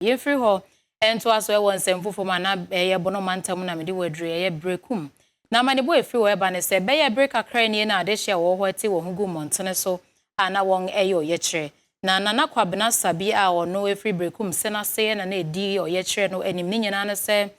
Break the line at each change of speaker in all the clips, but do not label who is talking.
Ye free ho ento aso e won semfofo ma na ye bono mantam na me de wadru ye brekum na ma ne boy free ho e ba ne se be ye break akra ni na ade hye wo ho te wo hu gu montene so ana won eyo ye kire na nana kwabena sabi a ono e free brekum se na se na edi o ye kire no anim ni nyina na se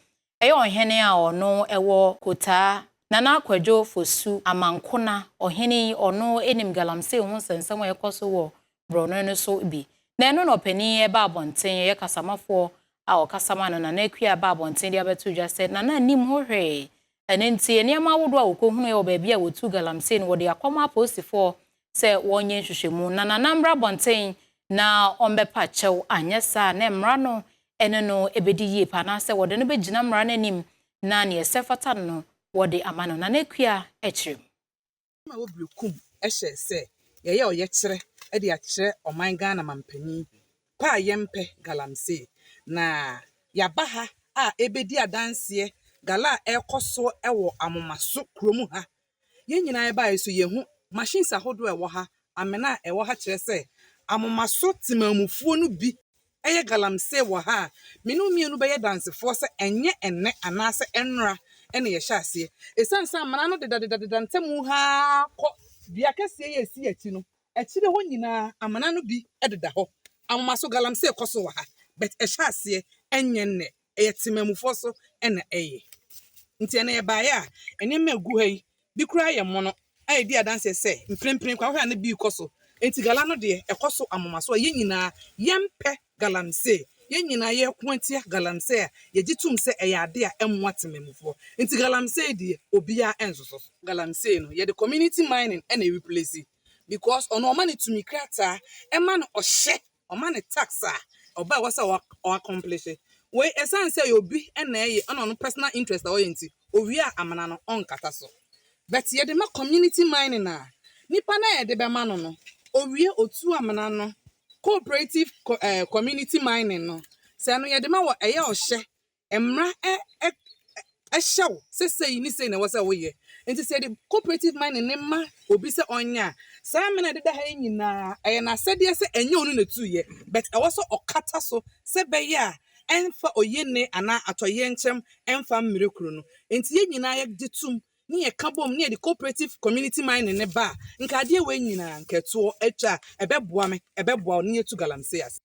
eyo ohene a ono ewo kota nana akwadwo fosu amankona ohene ono enim galamse hu sensem ye koso wo brono no so bi na eno no pani e ba abonten ye kasamafo a okasama no na akua ba abonten dia betu dwa se na nim ho hwe enenti eniama wodo a wokohunu ye obaabi a wotu galamse no wode akoma posifo se wonye hwehwemu na nambra abonten na ombepa chew anyesa na emra no ene no ebedi yie pa na se wode no begina mra na nim na ne esefata no wode amano na akua echirem
ma wo brekum ehye se ye o ye kire e de akire oman Ghana mampani pa yempe galamse na yabaha a ebedi adanse gala ekoso ewo amomaso kromu ha ye nyina e ba eso ye hu machines ahodo ewo ha amena ewo ha kire se amomaso timamufuo no bi eye galamse wo ha menu mienu be ye dansefo se enye enne anase enra ene ye hyase esansa amana no dedadedada ntemu ha ko bia kese ye esi achi no achi de ho nyina amana no bi ededa ho amomaso galamse ekoso wo ha but hyase enye nne eye timamufo so ene eye nti ene ye bae a ene magu ha yi bi kura ye mono aye di adanse se mprempren kwa hwa na bi koso enti gala no de ekoso amomaso ye nyina yempe galamse ye nyina ye kwantia galamse a ye gitum se eyade a emwa tememufo enti galamse die obia ensoso galamse no ye the community mining and a replace because ono mani to me krata e man ohye o man tax a oba wasa o accomplish we esan say obi na ye ono personal interest o yenti owia amana no onkata so but ye the ma community mining na nipa na ye de be ma no owie otu amana no cooperative community mining no se no ye de ma wo eye ohye emra ehyew sesei ni sei na wo se wo ye enti se the cooperative mining ne ma obi se onya sa me na de da ha nyina eye na sede se enye onu na tu ye but e wo so okata so se be ye a enfa oyene ana atoye nchem enfa mmirekuru no enti ye nyina ye gitum ni ye kabom ni the cooperative community mining ne ba nka de we nyina nketo etwa ebeboa me ebeboa ni etu galamse as